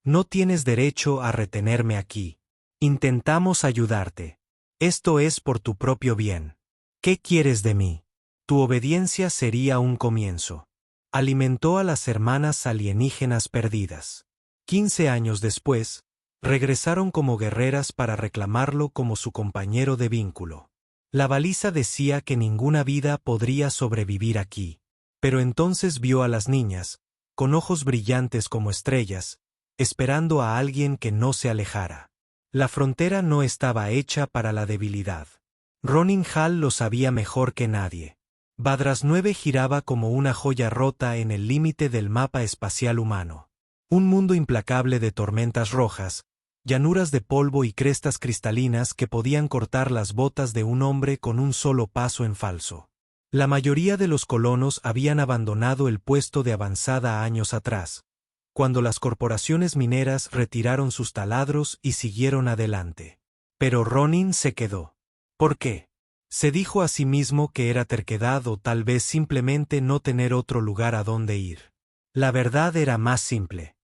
No tienes derecho a retenerme aquí. Intentamos ayudarte. Esto es por tu propio bien. ¿Qué quieres de mí? Tu obediencia sería un comienzo. Alimentó a las hermanas alienígenas perdidas. 15 años después, regresaron como guerreras para reclamarlo como su compañero de vínculo. La baliza decía que ninguna vida podría sobrevivir aquí. Pero entonces vio a las niñas, con ojos brillantes como estrellas, esperando a alguien que no se alejara. La frontera no estaba hecha para la debilidad. Ronin Hall lo sabía mejor que nadie. Badras 9 giraba como una joya rota en el límite del mapa espacial humano. Un mundo implacable de tormentas rojas, llanuras de polvo y crestas cristalinas que podían cortar las botas de un hombre con un solo paso en falso. La mayoría de los colonos habían abandonado el puesto de avanzada años atrás, cuando las corporaciones mineras retiraron sus taladros y siguieron adelante. Pero Ronin se quedó. ¿Por qué? Se dijo a sí mismo que era terquedad o tal vez simplemente no tener otro lugar a donde ir. La verdad era más simple.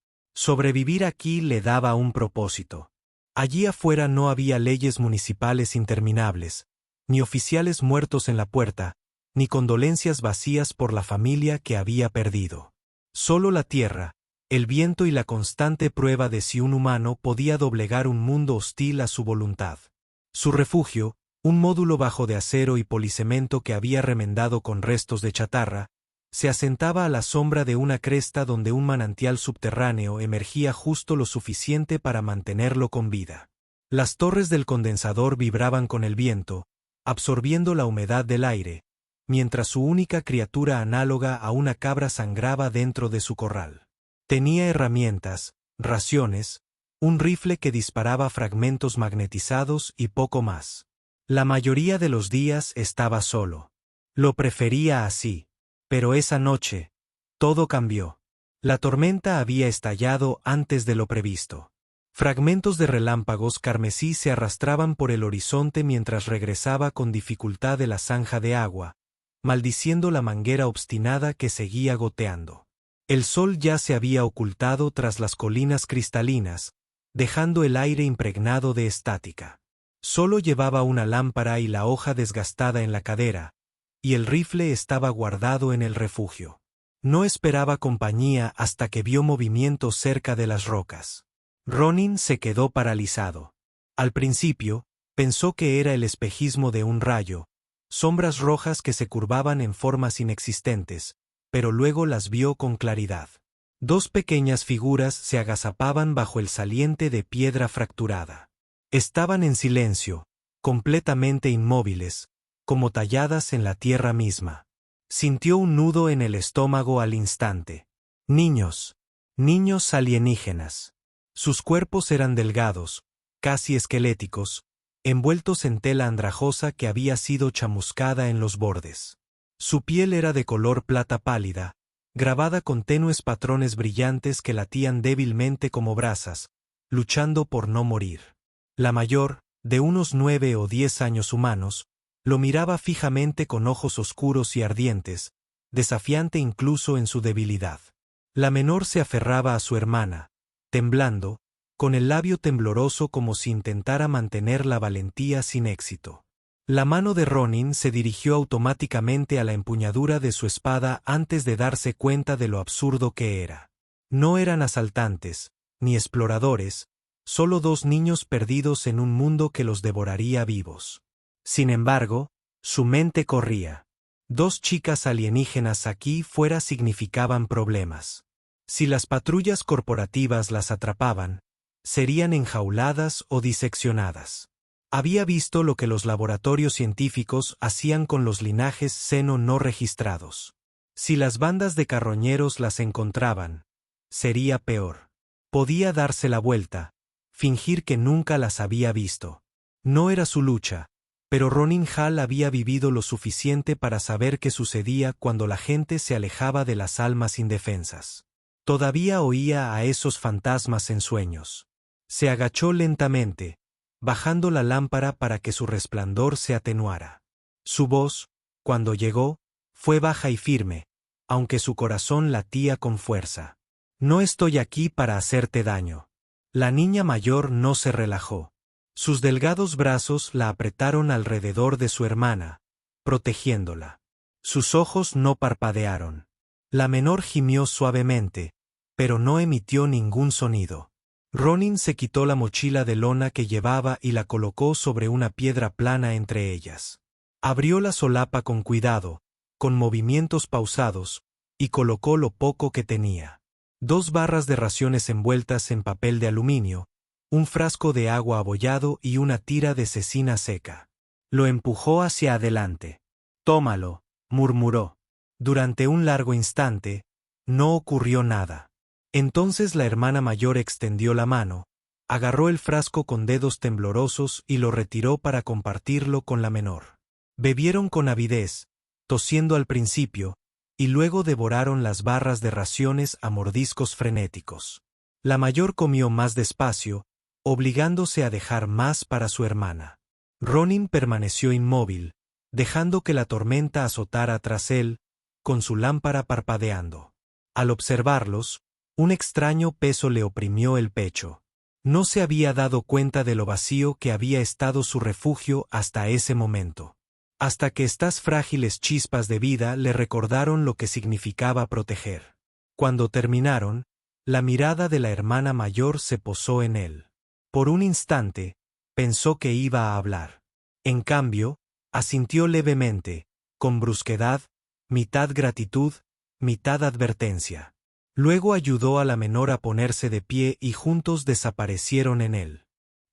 Sobrevivir aquí le daba un propósito. Allí afuera no había leyes municipales interminables, ni oficiales muertos en la puerta, ni condolencias vacías por la familia que había perdido. Solo la tierra, el viento y la constante prueba de si un humano podía doblegar un mundo hostil a su voluntad. Su refugio, un módulo bajo de acero y policemento que había remendado con restos de chatarra, se asentaba a la sombra de una cresta donde un manantial subterráneo emergía justo lo suficiente para mantenerlo con vida. Las torres del condensador vibraban con el viento, absorbiendo la humedad del aire, mientras su única criatura análoga a una cabra sangraba dentro de su corral. Tenía herramientas, raciones, un rifle que disparaba fragmentos magnetizados y poco más. La mayoría de los días estaba solo. Lo prefería así. Pero esa noche, todo cambió. La tormenta había estallado antes de lo previsto. Fragmentos de relámpagos carmesí se arrastraban por el horizonte mientras regresaba con dificultad de la zanja de agua, maldiciendo la manguera obstinada que seguía goteando. El sol ya se había ocultado tras las colinas cristalinas, dejando el aire impregnado de estática. Solo llevaba una lámpara y la hoja desgastada en la cadera, y el rifle estaba guardado en el refugio. No esperaba compañía hasta que vio movimiento cerca de las rocas. Ronin se quedó paralizado. Al principio, pensó que era el espejismo de un rayo, sombras rojas que se curvaban en formas inexistentes, pero luego las vio con claridad. Dos pequeñas figuras se agazapaban bajo el saliente de piedra fracturada. Estaban en silencio, completamente inmóviles, como talladas en la tierra misma. Sintió un nudo en el estómago al instante. Niños alienígenas. Sus cuerpos eran delgados, casi esqueléticos, envueltos en tela andrajosa que había sido chamuscada en los bordes. Su piel era de color plata pálida, grabada con tenues patrones brillantes que latían débilmente como brasas, luchando por no morir. La mayor, de unos 9 o 10 años humanos, lo miraba fijamente con ojos oscuros y ardientes, desafiante incluso en su debilidad. La menor se aferraba a su hermana, temblando, con el labio tembloroso como si intentara mantener la valentía sin éxito. La mano de Ronin se dirigió automáticamente a la empuñadura de su espada antes de darse cuenta de lo absurdo que era. No eran asaltantes, ni exploradores, solo dos niños perdidos en un mundo que los devoraría vivos. Sin embargo, su mente corría. Dos chicas alienígenas aquí fuera significaban problemas. Si las patrullas corporativas las atrapaban, serían enjauladas o diseccionadas. Había visto lo que los laboratorios científicos hacían con los linajes seno no registrados. Si las bandas de carroñeros las encontraban, sería peor. Podía darse la vuelta, fingir que nunca las había visto. No era su lucha, pero Ronin Hall había vivido lo suficiente para saber qué sucedía cuando la gente se alejaba de las almas indefensas. Todavía oía a esos fantasmas en sueños. Se agachó lentamente, bajando la lámpara para que su resplandor se atenuara. Su voz, cuando llegó, fue baja y firme, aunque su corazón latía con fuerza. No estoy aquí para hacerte daño. La niña mayor no se relajó. Sus delgados brazos la apretaron alrededor de su hermana, protegiéndola. Sus ojos no parpadearon. La menor gimió suavemente, pero no emitió ningún sonido. Ronin se quitó la mochila de lona que llevaba y la colocó sobre una piedra plana entre ellas. Abrió la solapa con cuidado, con movimientos pausados, y colocó lo poco que tenía. 2 barras de raciones envueltas en papel de aluminio, un frasco de agua abollado y una tira de cecina seca. Lo empujó hacia adelante. «Tómalo», murmuró. Durante un largo instante, no ocurrió nada. Entonces la hermana mayor extendió la mano, agarró el frasco con dedos temblorosos y lo retiró para compartirlo con la menor. Bebieron con avidez, tosiendo al principio, y luego devoraron las barras de raciones a mordiscos frenéticos. La mayor comió más despacio, obligándose a dejar más para su hermana. Ronin permaneció inmóvil, dejando que la tormenta azotara tras él, con su lámpara parpadeando. Al observarlos, un extraño peso le oprimió el pecho. No se había dado cuenta de lo vacío que había estado su refugio hasta ese momento. Hasta que estas frágiles chispas de vida le recordaron lo que significaba proteger. Cuando terminaron, la mirada de la hermana mayor se posó en él. Por un instante, pensó que iba a hablar. En cambio, asintió levemente, con brusquedad, mitad gratitud, mitad advertencia. Luego ayudó a la menor a ponerse de pie y juntos desaparecieron en él.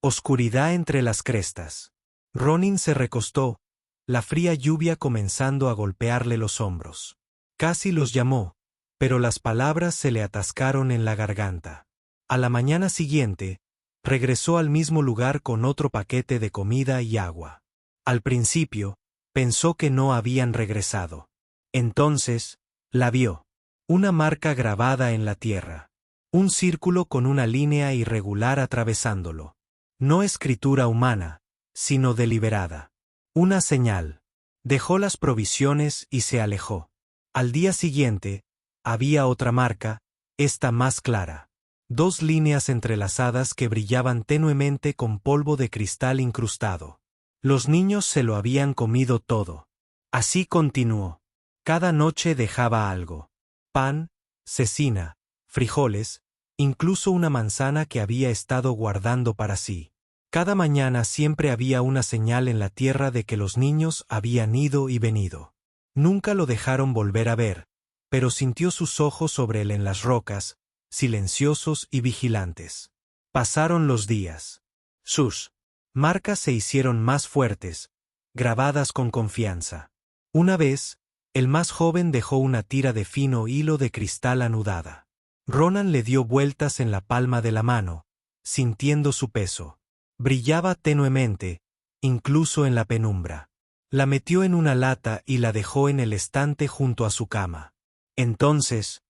Oscuridad entre las crestas. Ronin se recostó, la fría lluvia comenzando a golpearle los hombros. Casi los llamó, pero las palabras se le atascaron en la garganta. A la mañana siguiente, regresó al mismo lugar con otro paquete de comida y agua. Al principio, pensó que no habían regresado. Entonces, la vio. Una marca grabada en la tierra. Un círculo con una línea irregular atravesándolo. No escritura humana, sino deliberada. Una señal. Dejó las provisiones y se alejó. Al día siguiente, había otra marca, esta más clara. 2 líneas entrelazadas que brillaban tenuemente con polvo de cristal incrustado. Los niños se lo habían comido todo. Así continuó. Cada noche dejaba algo. Pan, cecina, frijoles, incluso una manzana que había estado guardando para sí. Cada mañana siempre había una señal en la tierra de que los niños habían ido y venido. Nunca lo dejaron volver a ver, pero sintió sus ojos sobre él en las rocas, silenciosos y vigilantes. Pasaron los días. Sus marcas se hicieron más fuertes, grabadas con confianza. Una vez, el más joven dejó una tira de fino hilo de cristal anudada. Ronan le dio vueltas en la palma de la mano, sintiendo su peso. Brillaba tenuemente, incluso en la penumbra. La metió en una lata y la dejó en el estante junto a su cama. Entonces,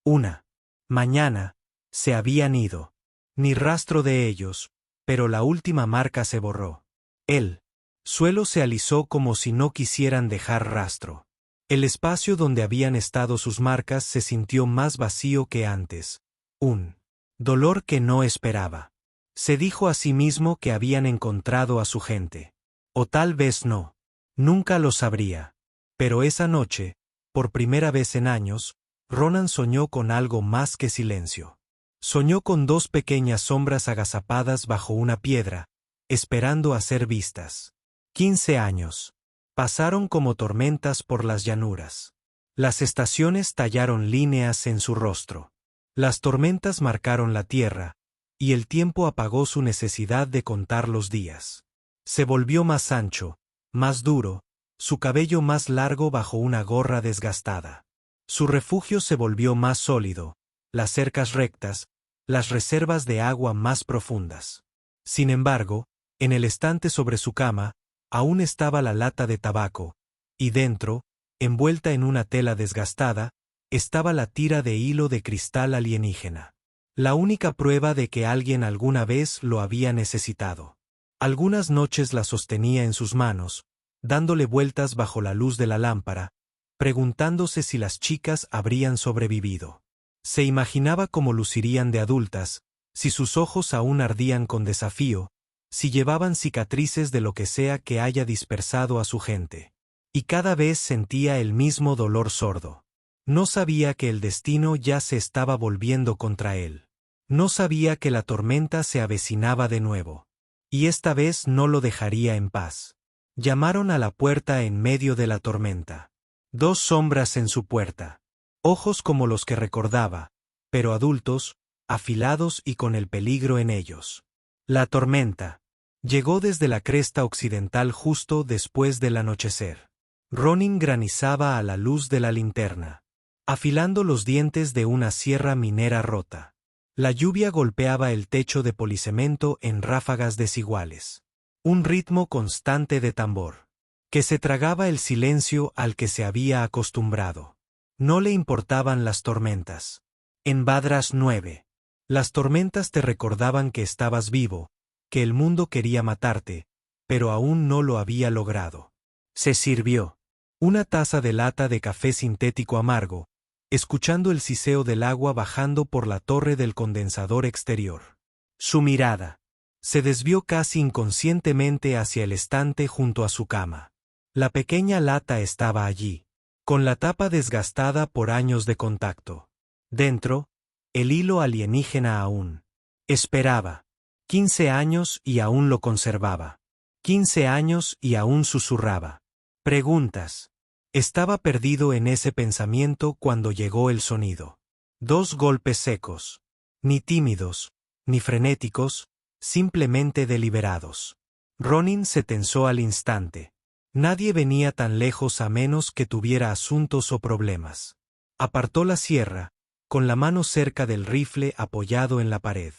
una mañana, se habían ido. Ni rastro de ellos, pero la última marca se borró. El suelo se alisó como si no quisieran dejar rastro. El espacio donde habían estado sus marcas se sintió más vacío que antes. Un dolor que no esperaba. Se dijo a sí mismo que habían encontrado a su gente. O tal vez no. Nunca lo sabría. Pero esa noche, por primera vez en años, Ronan soñó con algo más que silencio. Soñó con 2 pequeñas sombras agazapadas bajo una piedra, esperando a ser vistas. 15 años. Pasaron como tormentas por las llanuras. Las estaciones tallaron líneas en su rostro. Las tormentas marcaron la tierra, y el tiempo apagó su necesidad de contar los días. Se volvió más ancho, más duro, su cabello más largo bajo una gorra desgastada. Su refugio se volvió más sólido, las cercas rectas, las reservas de agua más profundas. Sin embargo, en el estante sobre su cama, aún estaba la lata de tabaco, y dentro, envuelta en una tela desgastada, estaba la tira de hilo de cristal alienígena. La única prueba de que alguien alguna vez lo había necesitado. Algunas noches la sostenía en sus manos, dándole vueltas bajo la luz de la lámpara, preguntándose si las chicas habrían sobrevivido. Se imaginaba cómo lucirían de adultas, si sus ojos aún ardían con desafío, si llevaban cicatrices de lo que sea que haya dispersado a su gente. Y cada vez sentía el mismo dolor sordo. No sabía que el destino ya se estaba volviendo contra él. No sabía que la tormenta se avecinaba de nuevo. Y esta vez no lo dejaría en paz. Llamaron a la puerta en medio de la tormenta. 2 sombras en su puerta. Ojos como los que recordaba, pero adultos, afilados y con el peligro en ellos. La tormenta. Llegó desde la cresta occidental justo después del anochecer. Ronin granizaba a la luz de la linterna, afilando los dientes de una sierra minera rota. La lluvia golpeaba el techo de policemento en ráfagas desiguales. Un ritmo constante de tambor, que se tragaba el silencio al que se había acostumbrado. No le importaban las tormentas. En Badras 9. Las tormentas te recordaban que estabas vivo, que el mundo quería matarte, pero aún no lo había logrado. Se sirvió una taza de lata de café sintético amargo, escuchando el siseo del agua bajando por la torre del condensador exterior. Su mirada se desvió casi inconscientemente hacia el estante junto a su cama. La pequeña lata estaba allí, con la tapa desgastada por años de contacto. Dentro, el hilo alienígena aún. Esperaba. 15 años y aún lo conservaba. 15 años y aún susurraba. Preguntas. Estaba perdido en ese pensamiento cuando llegó el sonido. 2 golpes secos. Ni tímidos, ni frenéticos, simplemente deliberados. Ronin se tensó al instante. Nadie venía tan lejos a menos que tuviera asuntos o problemas. Apartó la sierra, con la mano cerca del rifle apoyado en la pared.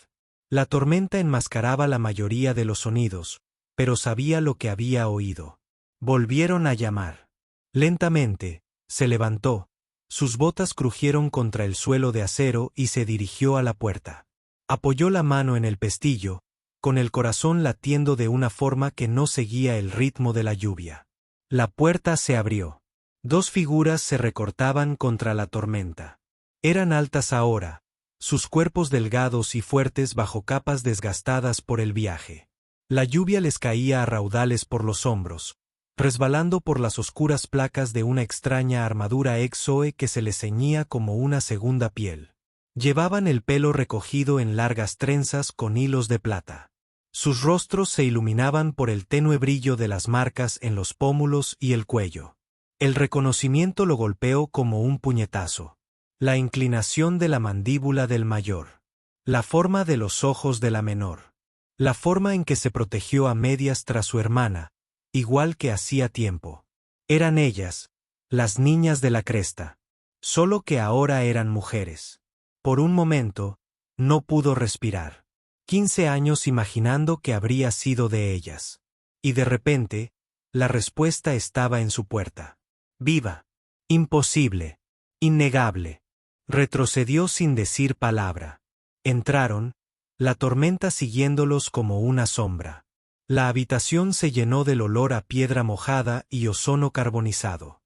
La tormenta enmascaraba la mayoría de los sonidos, pero sabía lo que había oído. Volvieron a llamar. Lentamente, se levantó, sus botas crujieron contra el suelo de acero y se dirigió a la puerta. Apoyó la mano en el pestillo, con el corazón latiendo de una forma que no seguía el ritmo de la lluvia. La puerta se abrió. 2 figuras se recortaban contra la tormenta. Eran altas ahora, sus cuerpos delgados y fuertes bajo capas desgastadas por el viaje. La lluvia les caía a raudales por los hombros, resbalando por las oscuras placas de una extraña armadura exoe que se les ceñía como una segunda piel. Llevaban el pelo recogido en largas trenzas con hilos de plata. Sus rostros se iluminaban por el tenue brillo de las marcas en los pómulos y el cuello. El reconocimiento lo golpeó como un puñetazo. La inclinación de la mandíbula del mayor. La forma de los ojos de la menor. La forma en que se protegió a medias tras su hermana, igual que hacía tiempo. Eran ellas, las niñas de la cresta. Solo que ahora eran mujeres. Por un momento, no pudo respirar. 15 años imaginando que habría sido de ellas. Y de repente, la respuesta estaba en su puerta. Viva. Imposible. Innegable. Retrocedió sin decir palabra. Entraron, la tormenta siguiéndolos como una sombra. La habitación se llenó del olor a piedra mojada y ozono carbonizado.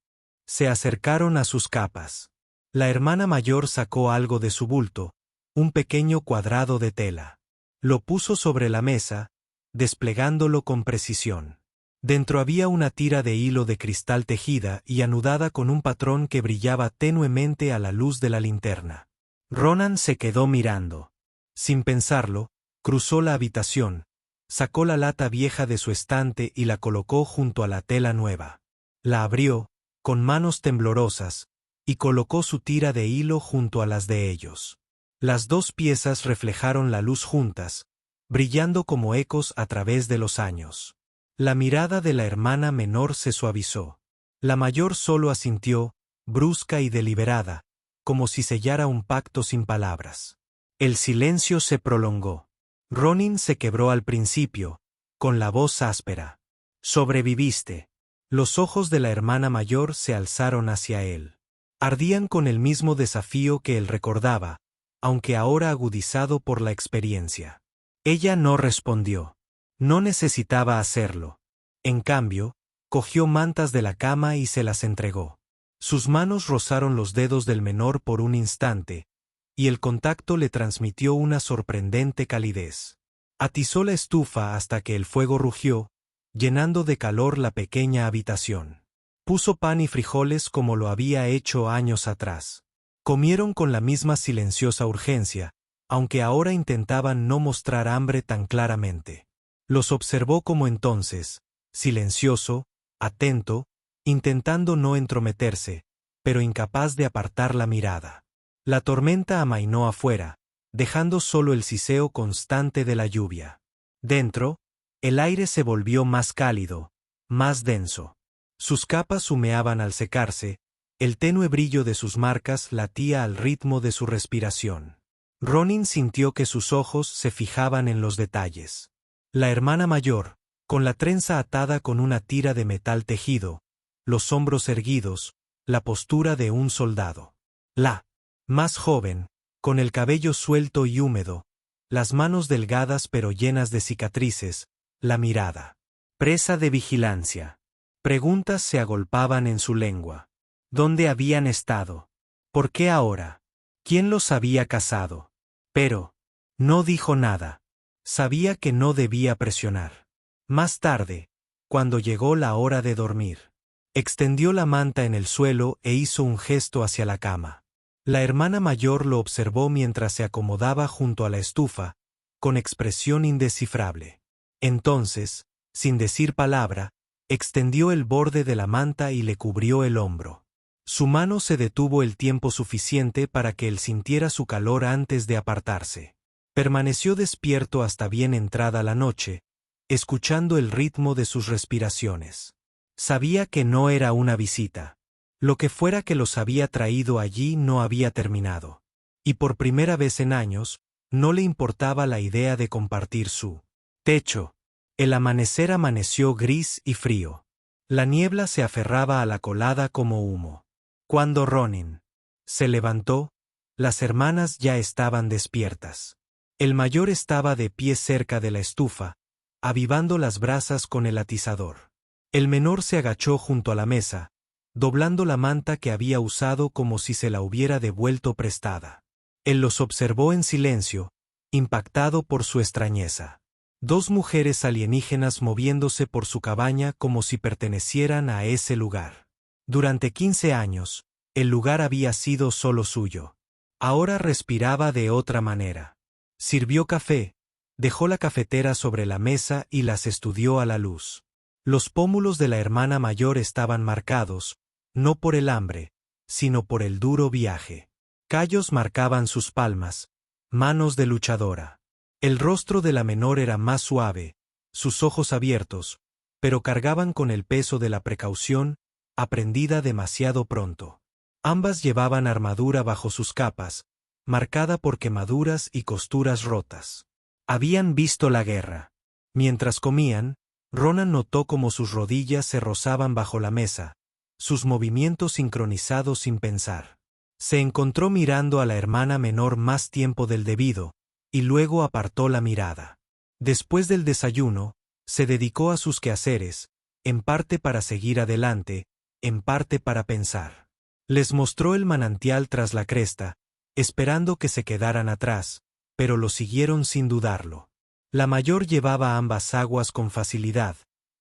Se acercaron a sus capas. La hermana mayor sacó algo de su bulto, un pequeño cuadrado de tela. Lo puso sobre la mesa, desplegándolo con precisión. Dentro había una tira de hilo de cristal tejida y anudada con un patrón que brillaba tenuemente a la luz de la linterna. Ronan se quedó mirando. Sin pensarlo, cruzó la habitación, sacó la lata vieja de su estante y la colocó junto a la tela nueva. La abrió, con manos temblorosas, y colocó su tira de hilo junto a las de ellos. Las 2 piezas reflejaron la luz juntas, brillando como ecos a través de los años. La mirada de la hermana menor se suavizó. La mayor solo asintió, brusca y deliberada, como si sellara un pacto sin palabras. El silencio se prolongó. Ronin se quebró al principio, con la voz áspera. Sobreviviste. Los ojos de la hermana mayor se alzaron hacia él. Ardían con el mismo desafío que él recordaba, aunque ahora agudizado por la experiencia. Ella no respondió. No necesitaba hacerlo. En cambio, cogió mantas de la cama y se las entregó. Sus manos rozaron los dedos del menor por un instante, y el contacto le transmitió una sorprendente calidez. Atizó la estufa hasta que el fuego rugió, llenando de calor la pequeña habitación. Puso pan y frijoles como lo había hecho años atrás. Comieron con la misma silenciosa urgencia, aunque ahora intentaban no mostrar hambre tan claramente. Los observó como entonces, silencioso, atento, intentando no entrometerse, pero incapaz de apartar la mirada. La tormenta amainó afuera, dejando solo el siseo constante de la lluvia. Dentro, el aire se volvió más cálido, más denso. Sus capas humeaban al secarse, el tenue brillo de sus marcas latía al ritmo de su respiración. Ronin sintió que sus ojos se fijaban en los detalles. La hermana mayor, con la trenza atada con una tira de metal tejido, los hombros erguidos, la postura de un soldado. La más joven, con el cabello suelto y húmedo, las manos delgadas pero llenas de cicatrices, la mirada presa de vigilancia. Preguntas se agolpaban en su lengua. ¿Dónde habían estado? ¿Por qué ahora? ¿Quién los había casado? Pero no dijo nada. Sabía que no debía presionar. Más tarde, cuando llegó la hora de dormir, extendió la manta en el suelo e hizo un gesto hacia la cama. La hermana mayor lo observó mientras se acomodaba junto a la estufa, con expresión indescifrable. Entonces, sin decir palabra, extendió el borde de la manta y le cubrió el hombro. Su mano se detuvo el tiempo suficiente para que él sintiera su calor antes de apartarse. Permaneció despierto hasta bien entrada la noche, escuchando el ritmo de sus respiraciones. Sabía que no era una visita. Lo que fuera que los había traído allí no había terminado. Y por primera vez en años, no le importaba la idea de compartir su techo. El amanecer amaneció gris y frío. La niebla se aferraba a la colada como humo. Cuando Ronin se levantó, las hermanas ya estaban despiertas. El mayor estaba de pie cerca de la estufa, avivando las brasas con el atizador. El menor se agachó junto a la mesa, doblando la manta que había usado como si se la hubiera devuelto prestada. Él los observó en silencio, impactado por su extrañeza. Dos mujeres alienígenas moviéndose por su cabaña como si pertenecieran a ese lugar. Durante 15 años, el lugar había sido solo suyo. Ahora respiraba de otra manera. Sirvió café, dejó la cafetera sobre la mesa y las estudió a la luz. Los pómulos de la hermana mayor estaban marcados, no por el hambre, sino por el duro viaje. Callos marcaban sus palmas, manos de luchadora. El rostro de la menor era más suave, sus ojos abiertos, pero cargaban con el peso de la precaución, aprendida demasiado pronto. Ambas llevaban armadura bajo sus capas, marcada por quemaduras y costuras rotas. Habían visto la guerra. Mientras comían, Ronan notó cómo sus rodillas se rozaban bajo la mesa, sus movimientos sincronizados sin pensar. Se encontró mirando a la hermana menor más tiempo del debido, y luego apartó la mirada. Después del desayuno, se dedicó a sus quehaceres, en parte para seguir adelante, en parte para pensar. Les mostró el manantial tras la cresta, esperando que se quedaran atrás, pero lo siguieron sin dudarlo. La mayor llevaba ambas aguas con facilidad,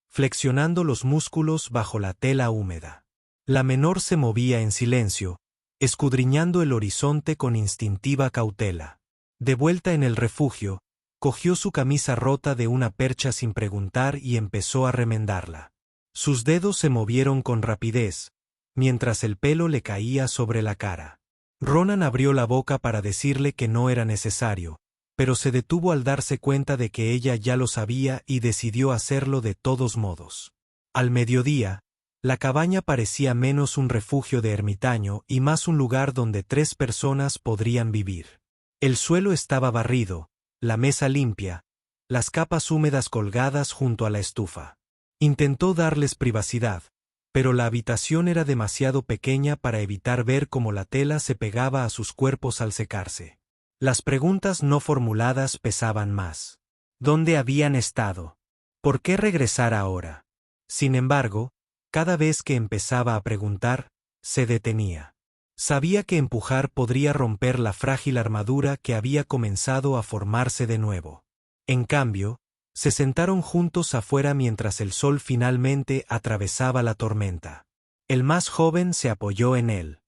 flexionando los músculos bajo la tela húmeda. La menor se movía en silencio, escudriñando el horizonte con instintiva cautela. De vuelta en el refugio, cogió su camisa rota de una percha sin preguntar y empezó a remendarla. Sus dedos se movieron con rapidez, mientras el pelo le caía sobre la cara. Ronan abrió la boca para decirle que no era necesario, pero se detuvo al darse cuenta de que ella ya lo sabía y decidió hacerlo de todos modos. Al mediodía, la cabaña parecía menos un refugio de ermitaño y más un lugar donde 3 personas podrían vivir. El suelo estaba barrido, la mesa limpia, las capas húmedas colgadas junto a la estufa. Intentó darles privacidad, pero la habitación era demasiado pequeña para evitar ver cómo la tela se pegaba a sus cuerpos al secarse. Las preguntas no formuladas pesaban más. ¿Dónde habían estado? ¿Por qué regresar ahora? Sin embargo, cada vez que empezaba a preguntar, se detenía. Sabía que empujar podría romper la frágil armadura que había comenzado a formarse de nuevo. En cambio, se sentaron juntos afuera mientras el sol finalmente atravesaba la tormenta. El más joven se apoyó en él.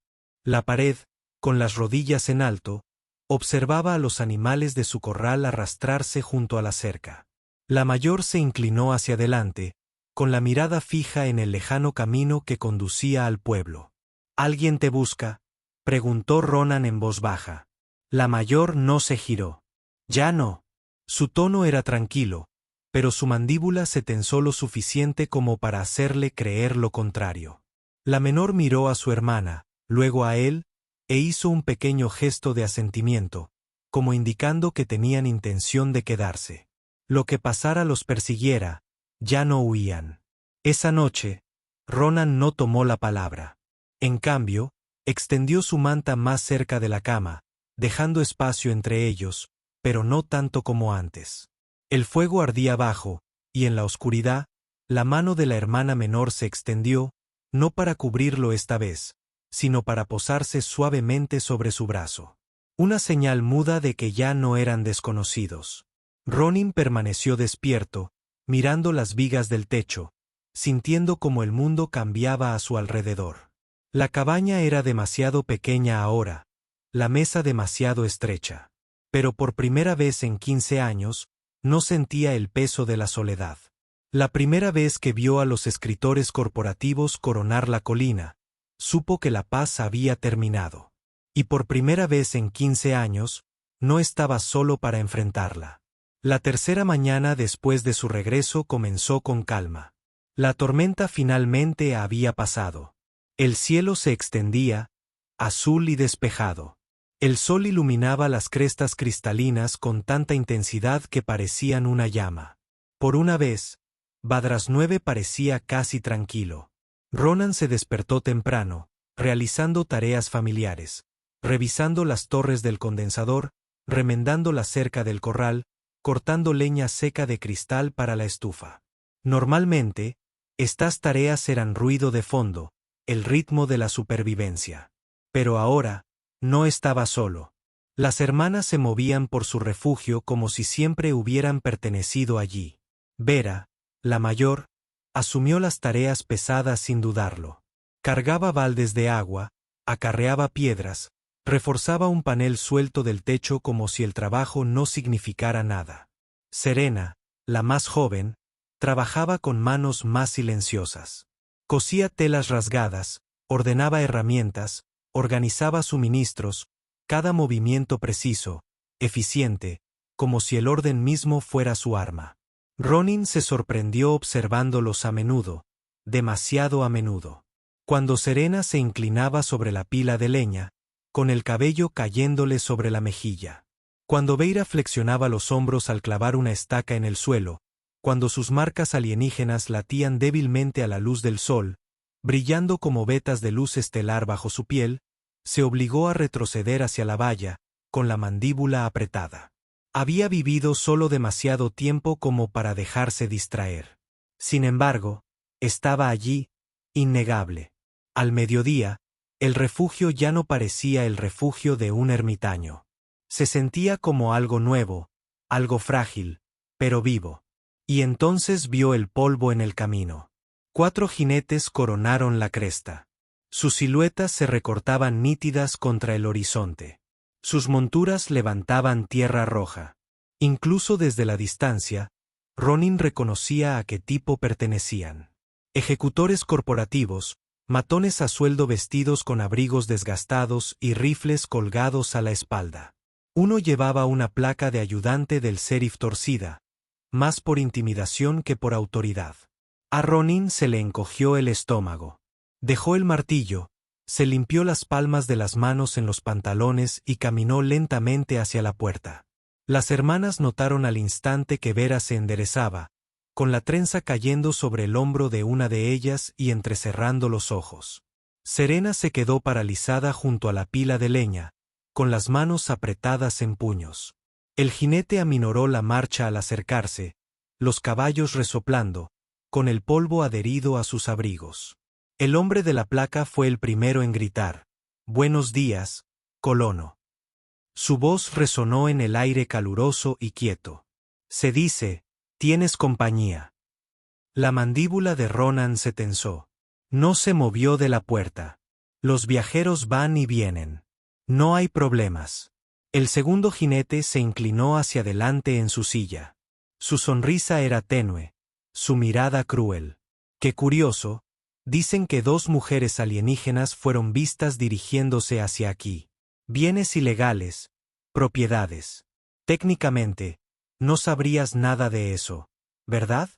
La pared, con las rodillas en alto, observaba a los animales de su corral arrastrarse junto a la cerca. La mayor se inclinó hacia adelante, con la mirada fija en el lejano camino que conducía al pueblo. «¿Alguien te busca?», preguntó Ronan en voz baja. La mayor no se giró. «Ya no». Su tono era tranquilo, pero su mandíbula se tensó lo suficiente como para hacerle creer lo contrario. La menor miró a su hermana, luego a él, e hizo un pequeño gesto de asentimiento, como indicando que tenían intención de quedarse. Lo que pasara los persiguiera, ya no huían. Esa noche, Ronan no tomó la palabra. En cambio, extendió su manta más cerca de la cama, dejando espacio entre ellos, pero no tanto como antes. El fuego ardía bajo, y en la oscuridad, la mano de la hermana menor se extendió, no para cubrirlo esta vez, sino para posarse suavemente sobre su brazo. Una señal muda de que ya no eran desconocidos. Ronin permaneció despierto, mirando las vigas del techo, sintiendo como el mundo cambiaba a su alrededor. La cabaña era demasiado pequeña ahora, la mesa demasiado estrecha. Pero por primera vez en 15 años, no sentía el peso de la soledad. La primera vez que vio a los escritores corporativos coronar la colina, supo que la paz había terminado. Y por primera vez en 15 años, no estaba solo para enfrentarla. La tercera mañana después de su regreso comenzó con calma. La tormenta finalmente había pasado. El cielo se extendía, azul y despejado. El sol iluminaba las crestas cristalinas con tanta intensidad que parecían una llama. Por una vez, Badras 9 parecía casi tranquilo. Ronan se despertó temprano, realizando tareas familiares, revisando las torres del condensador, remendando la cerca del corral, cortando leña seca de cristal para la estufa. Normalmente, estas tareas eran ruido de fondo, el ritmo de la supervivencia. Pero ahora, no estaba solo. Las hermanas se movían por su refugio como si siempre hubieran pertenecido allí. Vera, la mayor, asumió las tareas pesadas sin dudarlo. Cargaba baldes de agua, acarreaba piedras, reforzaba un panel suelto del techo como si el trabajo no significara nada. Serena, la más joven, trabajaba con manos más silenciosas. Cosía telas rasgadas, ordenaba herramientas, organizaba suministros, cada movimiento preciso, eficiente, como si el orden mismo fuera su arma. Ronin se sorprendió observándolos a menudo, demasiado a menudo. Cuando Serena se inclinaba sobre la pila de leña, con el cabello cayéndole sobre la mejilla. Cuando Veira flexionaba los hombros al clavar una estaca en el suelo, cuando sus marcas alienígenas latían débilmente a la luz del sol, brillando como vetas de luz estelar bajo su piel, se obligó a retroceder hacia la valla, con la mandíbula apretada. Había vivido solo demasiado tiempo como para dejarse distraer. Sin embargo, estaba allí, innegable. Al mediodía, el refugio ya no parecía el refugio de un ermitaño. Se sentía como algo nuevo, algo frágil, pero vivo. Y entonces vio el polvo en el camino. 4 jinetes coronaron la cresta. Sus siluetas se recortaban nítidas contra el horizonte. Sus monturas levantaban tierra roja. Incluso desde la distancia, Ronin reconocía a qué tipo pertenecían. Ejecutores corporativos, matones a sueldo vestidos con abrigos desgastados y rifles colgados a la espalda. Uno llevaba una placa de ayudante del sheriff torcida, más por intimidación que por autoridad. A Ronin se le encogió el estómago. Dejó el martillo, se limpió las palmas de las manos en los pantalones y caminó lentamente hacia la puerta. Las hermanas notaron al instante que Vera se enderezaba, con la trenza cayendo sobre el hombro de una de ellas y entrecerrando los ojos. Serena se quedó paralizada junto a la pila de leña, con las manos apretadas en puños. El jinete aminoró la marcha al acercarse, los caballos resoplando, con el polvo adherido a sus abrigos. El hombre de la placa fue el primero en gritar. Buenos días, colono. Su voz resonó en el aire caluroso y quieto. Se dice, tienes compañía. La mandíbula de Ronan se tensó. No se movió de la puerta. Los viajeros van y vienen. No hay problemas. El segundo jinete se inclinó hacia adelante en su silla. Su sonrisa era tenue, su mirada cruel. Qué curioso, dicen que 2 mujeres alienígenas fueron vistas dirigiéndose hacia aquí. Bienes ilegales, propiedades. Técnicamente, no sabrías nada de eso, ¿verdad?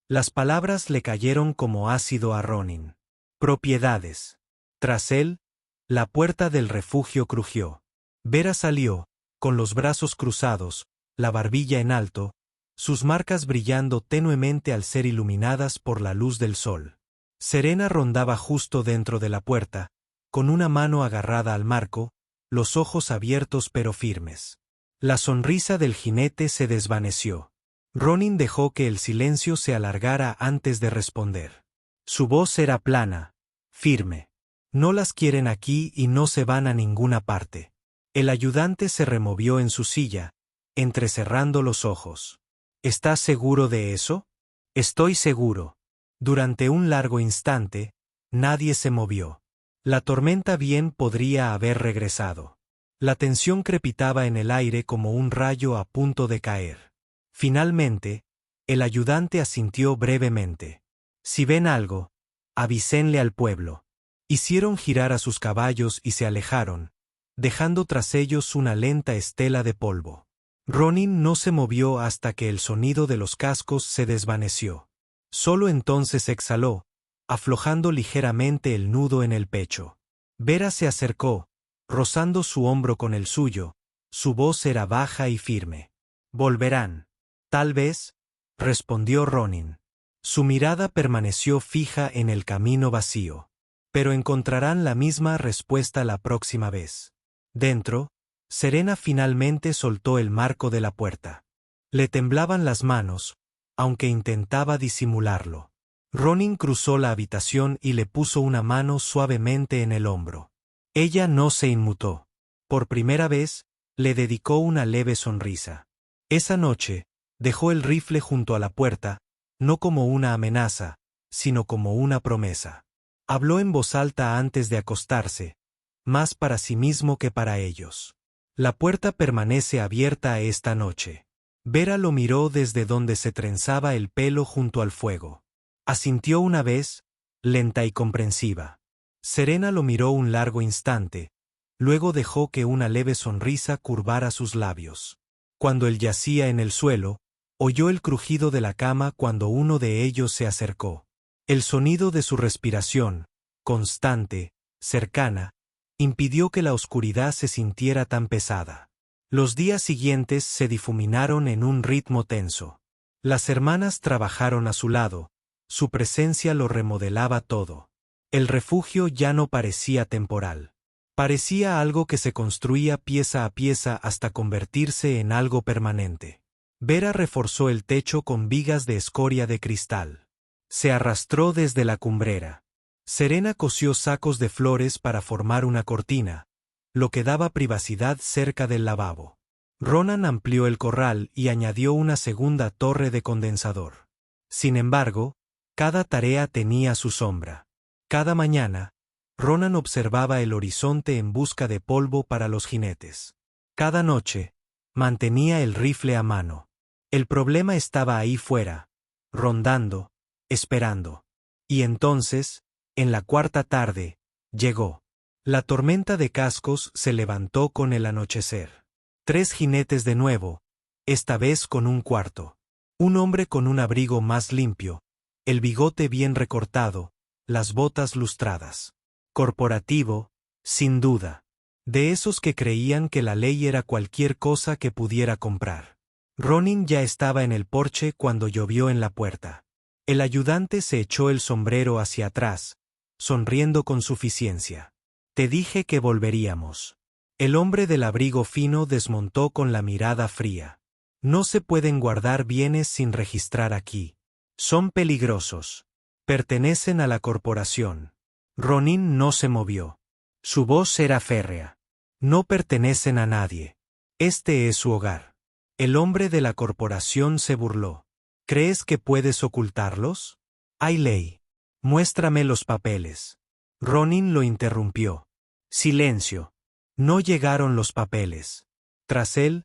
Las palabras le cayeron como ácido a Ronin. Propiedades. Tras él, la puerta del refugio crujió. Vera salió, con los brazos cruzados, la barbilla en alto, sus marcas brillando tenuemente al ser iluminadas por la luz del sol. Serena rondaba justo dentro de la puerta, con una mano agarrada al marco, los ojos abiertos pero firmes. La sonrisa del jinete se desvaneció. Ronin dejó que el silencio se alargara antes de responder. Su voz era plana, firme. No las quieren aquí y no se van a ninguna parte. El ayudante se removió en su silla, entrecerrando los ojos. ¿Estás seguro de eso? Estoy seguro. Durante un largo instante, nadie se movió. La tormenta bien podría haber regresado. La tensión crepitaba en el aire como un rayo a punto de caer. Finalmente, el ayudante asintió brevemente. Si ven algo, avísenle al pueblo. Hicieron girar a sus caballos y se alejaron, dejando tras ellos una lenta estela de polvo. Ronin no se movió hasta que el sonido de los cascos se desvaneció. Solo entonces exhaló, aflojando ligeramente el nudo en el pecho. Vera se acercó, rozando su hombro con el suyo, su voz era baja y firme. «Volverán. Tal vez», respondió Ronin. Su mirada permaneció fija en el camino vacío. «Pero encontrarán la misma respuesta la próxima vez». Dentro, Serena finalmente soltó el marco de la puerta. Le temblaban las manos, aunque intentaba disimularlo. Ronin cruzó la habitación y le puso una mano suavemente en el hombro. Ella no se inmutó. Por primera vez, le dedicó una leve sonrisa. Esa noche, dejó el rifle junto a la puerta, no como una amenaza, sino como una promesa. Habló en voz alta antes de acostarse, más para sí mismo que para ellos. La puerta permanece abierta esta noche. Vera lo miró desde donde se trenzaba el pelo junto al fuego. Asintió una vez, lenta y comprensiva. Serena lo miró un largo instante, luego dejó que una leve sonrisa curvara sus labios. Cuando él yacía en el suelo, oyó el crujido de la cama cuando uno de ellos se acercó. El sonido de su respiración, constante, cercana, impidió que la oscuridad se sintiera tan pesada. Los días siguientes se difuminaron en un ritmo tenso. Las hermanas trabajaron a su lado, su presencia lo remodelaba todo. El refugio ya no parecía temporal. Parecía algo que se construía pieza a pieza hasta convertirse en algo permanente. Vera reforzó el techo con vigas de escoria de cristal. Se arrastró desde la cumbrera. Serena cosió sacos de flores para formar una cortina, lo que daba privacidad cerca del lavabo. Ronan amplió el corral y añadió una segunda torre de condensador. Sin embargo, cada tarea tenía su sombra. Cada mañana, Ronan observaba el horizonte en busca de polvo para los jinetes. Cada noche, mantenía el rifle a mano. El problema estaba ahí fuera, rondando, esperando. Y entonces, en la cuarta tarde, llegó. La tormenta de cascos se levantó con el anochecer. 3 jinetes de nuevo, esta vez con un cuarto. Un hombre con un abrigo más limpio, el bigote bien recortado, las botas lustradas. Corporativo, sin duda. De esos que creían que la ley era cualquier cosa que pudiera comprar. Ronin ya estaba en el porche cuando llovió en la puerta. El ayudante se echó el sombrero hacia atrás, sonriendo con suficiencia. Te dije que volveríamos. El hombre del abrigo fino desmontó con la mirada fría. No se pueden guardar bienes sin registrar aquí. Son peligrosos. Pertenecen a la corporación. Ronin no se movió. Su voz era férrea. No pertenecen a nadie. Este es su hogar. El hombre de la corporación se burló. ¿Crees que puedes ocultarlos? Hay ley. Muéstrame los papeles. Ronin lo interrumpió. Silencio. No llegaron los papeles. Tras él,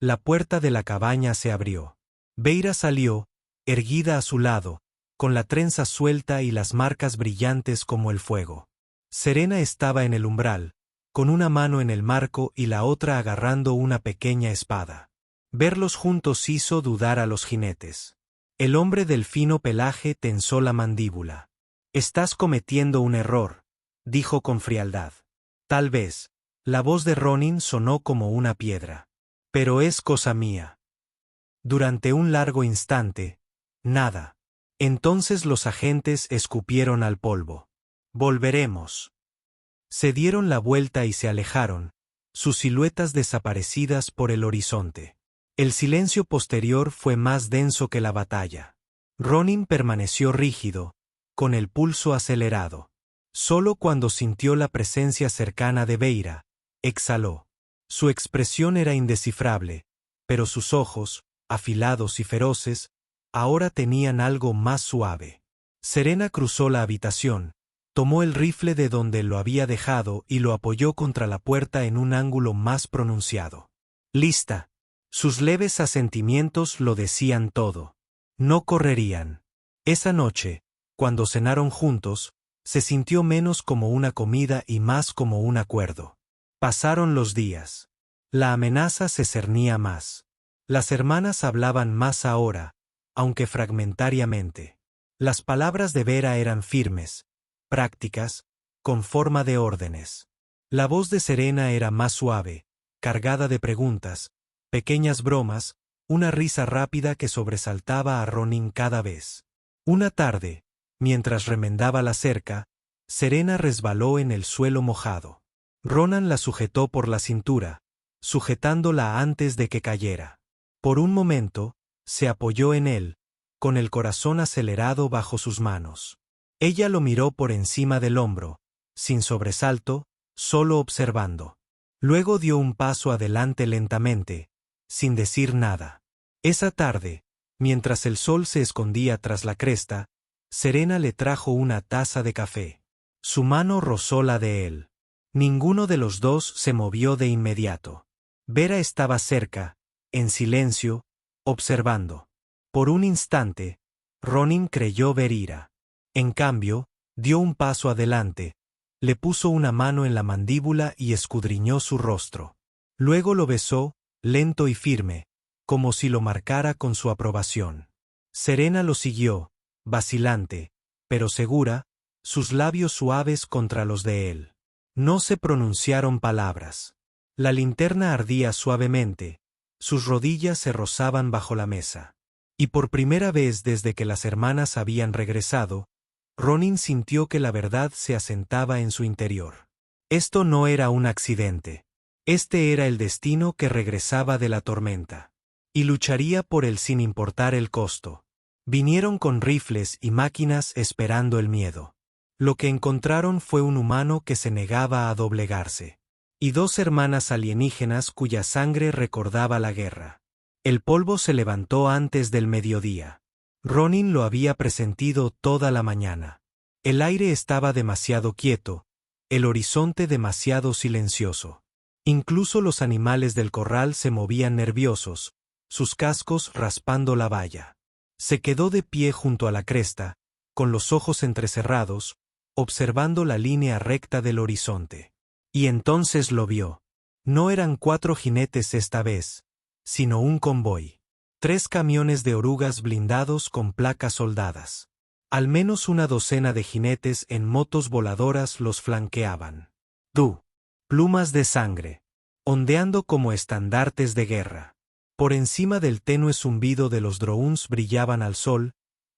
la puerta de la cabaña se abrió. Beira salió, erguida a su lado, con la trenza suelta y las marcas brillantes como el fuego. Serena estaba en el umbral, con una mano en el marco y la otra agarrando una pequeña espada. Verlos juntos hizo dudar a los jinetes. El hombre del fino pelaje tensó la mandíbula. Estás cometiendo un error, dijo con frialdad. Tal vez. La voz de Ronin sonó como una piedra. Pero es cosa mía. Durante un largo instante, nada. Entonces los agentes escupieron al polvo. Volveremos. Se dieron la vuelta y se alejaron, sus siluetas desaparecidas por el horizonte. El silencio posterior fue más denso que la batalla. Ronin permaneció rígido, con el pulso acelerado. Solo cuando sintió la presencia cercana de Beira, exhaló. Su expresión era indescifrable, pero sus ojos, afilados y feroces, ahora tenían algo más suave. Serena cruzó la habitación, tomó el rifle de donde lo había dejado y lo apoyó contra la puerta en un ángulo más pronunciado. Lista. Sus leves asentimientos lo decían todo. No correrían. Esa noche, cuando cenaron juntos, se sintió menos como una comida y más como un acuerdo. Pasaron los días. La amenaza se cernía más. Las hermanas hablaban más ahora, aunque fragmentariamente. Las palabras de Vera eran firmes, prácticas, con forma de órdenes. La voz de Serena era más suave, cargada de preguntas, pequeñas bromas, una risa rápida que sobresaltaba a Ronin cada vez. Una tarde, mientras remendaba la cerca, Serena resbaló en el suelo mojado. Ronan la sujetó por la cintura, sujetándola antes de que cayera. Por un momento, se apoyó en él, con el corazón acelerado bajo sus manos. Ella lo miró por encima del hombro, sin sobresalto, solo observando. Luego dio un paso adelante lentamente, sin decir nada. Esa tarde, mientras el sol se escondía tras la cresta, Serena le trajo una taza de café. Su mano rozó la de él. Ninguno de los dos se movió de inmediato. Vera estaba cerca, en silencio, observando. Por un instante, Ronin creyó ver ira. En cambio, dio un paso adelante, le puso una mano en la mandíbula y escudriñó su rostro. Luego lo besó, lento y firme, como si lo marcara con su aprobación. Serena lo siguió, vacilante, pero segura, sus labios suaves contra los de él. No se pronunciaron palabras. La linterna ardía suavemente, sus rodillas se rozaban bajo la mesa. Y por primera vez desde que las hermanas habían regresado, Ronin sintió que la verdad se asentaba en su interior. Esto no era un accidente. Este era el destino que regresaba de la tormenta. Y lucharía por él sin importar el costo. Vinieron con rifles y máquinas esperando el miedo. Lo que encontraron fue un humano que se negaba a doblegarse. Y dos hermanas alienígenas cuya sangre recordaba la guerra. El polvo se levantó antes del mediodía. Ronin lo había presentido toda la mañana. El aire estaba demasiado quieto, el horizonte demasiado silencioso. Incluso los animales del corral se movían nerviosos, sus cascos raspando la valla. Se quedó de pie junto a la cresta, con los ojos entrecerrados, observando la línea recta del horizonte. Y entonces lo vio. No eran 4 jinetes esta vez, sino un convoy. 3 camiones de orugas blindados con placas soldadas. Al menos una docena de jinetes en motos voladoras los flanqueaban. Plumas de sangre, ondeando como estandartes de guerra. Por encima del tenue zumbido de los drones brillaban al sol,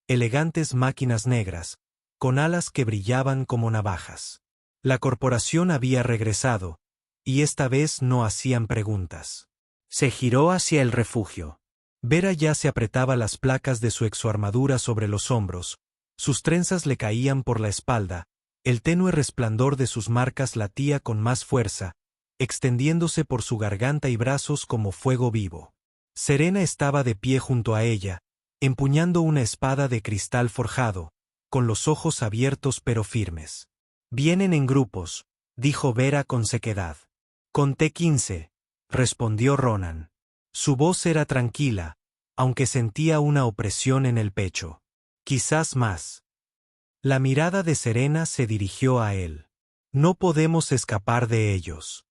elegantes máquinas negras, con alas que brillaban como navajas. La corporación había regresado, y esta vez no hacían preguntas. Se giró hacia el refugio. Vera ya se apretaba las placas de su exoarmadura sobre los hombros, sus trenzas le caían por la espalda, El tenue resplandor de sus marcas latía con más fuerza, extendiéndose por su garganta y brazos como fuego vivo. Serena estaba de pie junto a ella, empuñando una espada de cristal forjado, con los ojos abiertos pero firmes. «Vienen en grupos», dijo Vera con sequedad. «Conté 15», respondió Ronan. Su voz era tranquila, aunque sentía una opresión en el pecho. «Quizás más». La mirada de Serena se dirigió a él. «No podemos escapar de ellos».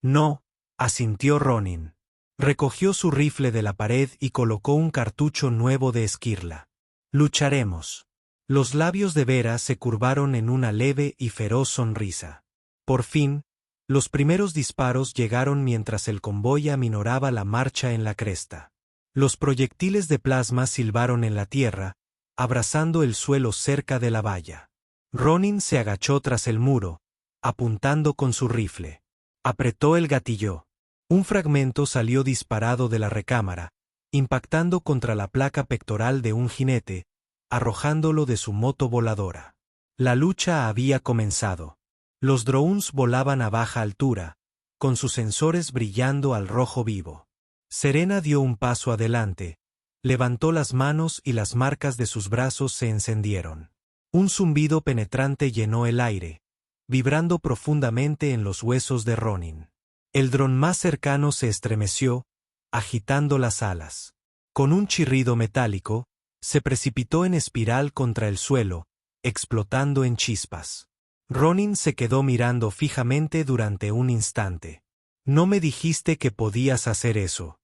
«No», asintió Ronin. Recogió su rifle de la pared y colocó un cartucho nuevo de esquirla. «Lucharemos». Los labios de Vera se curvaron en una leve y feroz sonrisa. Por fin, los primeros disparos llegaron mientras el convoy aminoraba la marcha en la cresta. Los proyectiles de plasma silbaron en la tierra, abrazando el suelo cerca de la valla. Ronin se agachó tras el muro, apuntando con su rifle. Apretó el gatillo. Un fragmento salió disparado de la recámara, impactando contra la placa pectoral de un jinete, arrojándolo de su moto voladora. La lucha había comenzado. Los drones volaban a baja altura, con sus sensores brillando al rojo vivo. Serena dio un paso adelante, levantó las manos y las marcas de sus brazos se encendieron. Un zumbido penetrante llenó el aire, vibrando profundamente en los huesos de Ronin. El dron más cercano se estremeció, agitando las alas. Con un chirrido metálico, se precipitó en espiral contra el suelo, explotando en chispas. Ronin se quedó mirando fijamente durante un instante. «No me dijiste que podías hacer eso».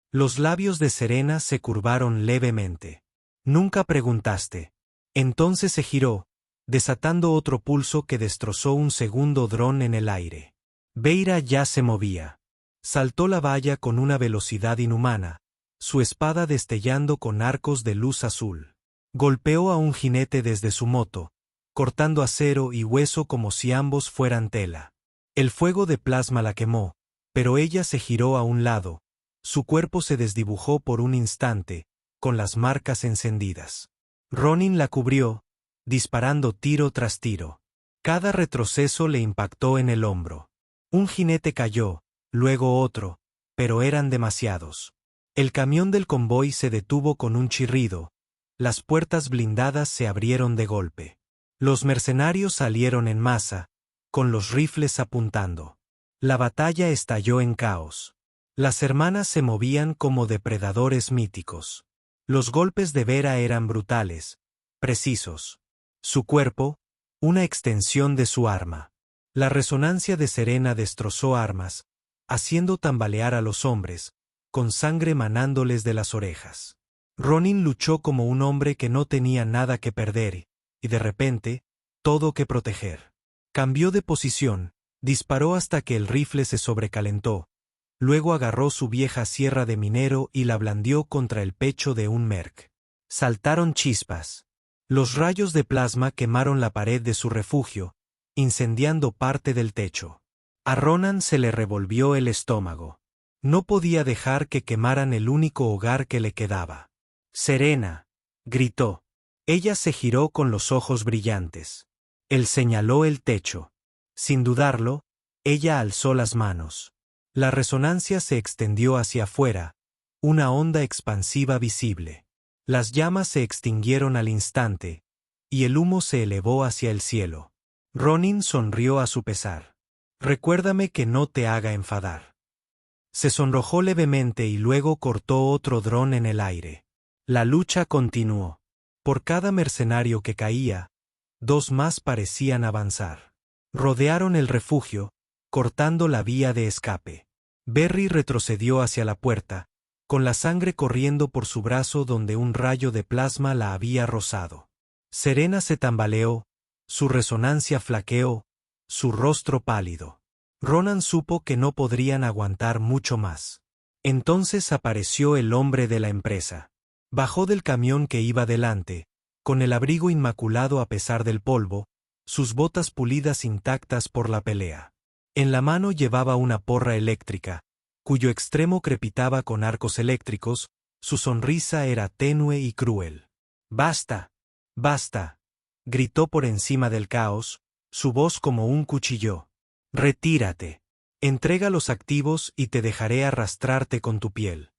Los labios de Serena se curvaron levemente. «Nunca preguntaste». Entonces se giró, desatando otro pulso que destrozó un segundo dron en el aire. Veira ya se movía. Saltó la valla con una velocidad inhumana, su espada destellando con arcos de luz azul. Golpeó a un jinete desde su moto, cortando acero y hueso como si ambos fueran tela. El fuego de plasma la quemó, pero ella se giró a un lado, su cuerpo se desdibujó por un instante, con las marcas encendidas. Ronin la cubrió, disparando tiro tras tiro. Cada retroceso le impactó en el hombro. Un jinete cayó, luego otro, pero eran demasiados. El camión del convoy se detuvo con un chirrido, las puertas blindadas se abrieron de golpe. Los mercenarios salieron en masa, con los rifles apuntando. La batalla estalló en caos. Las hermanas se movían como depredadores míticos. Los golpes de Vera eran brutales, precisos. Su cuerpo, una extensión de su arma. La resonancia de Serena destrozó armas, haciendo tambalear a los hombres, con sangre manándoles de las orejas. Ronin luchó como un hombre que no tenía nada que perder, y de repente, todo que proteger. Cambió de posición, disparó hasta que el rifle se sobrecalentó, luego agarró su vieja sierra de minero y la blandió contra el pecho de un merc. Saltaron chispas. Los rayos de plasma quemaron la pared de su refugio, incendiando parte del techo. A Ronan se le revolvió el estómago. No podía dejar que quemaran el único hogar que le quedaba. «Serena», gritó. Ella se giró con los ojos brillantes. Él señaló el techo. Sin dudarlo, ella alzó las manos. La resonancia se extendió hacia afuera, una onda expansiva visible. Las llamas se extinguieron al instante, y el humo se elevó hacia el cielo. Ronin sonrió a su pesar. «Recuérdame que no te haga enfadar». Se sonrojó levemente y luego cortó otro dron en el aire. La lucha continuó. Por cada mercenario que caía, dos más parecían avanzar. Rodearon el refugio, cortando la vía de escape. Berry retrocedió hacia la puerta, con la sangre corriendo por su brazo donde un rayo de plasma la había rozado. Serena se tambaleó, su resonancia flaqueó, su rostro pálido. Ronan supo que no podrían aguantar mucho más. Entonces apareció el hombre de la empresa. Bajó del camión que iba delante, con el abrigo inmaculado a pesar del polvo, sus botas pulidas intactas por la pelea. En la mano llevaba una porra eléctrica, cuyo extremo crepitaba con arcos eléctricos, su sonrisa era tenue y cruel. «Basta, basta», gritó por encima del caos, su voz como un cuchillo. Retírate. Entrega los activos y te dejaré arrastrarte con tu piel.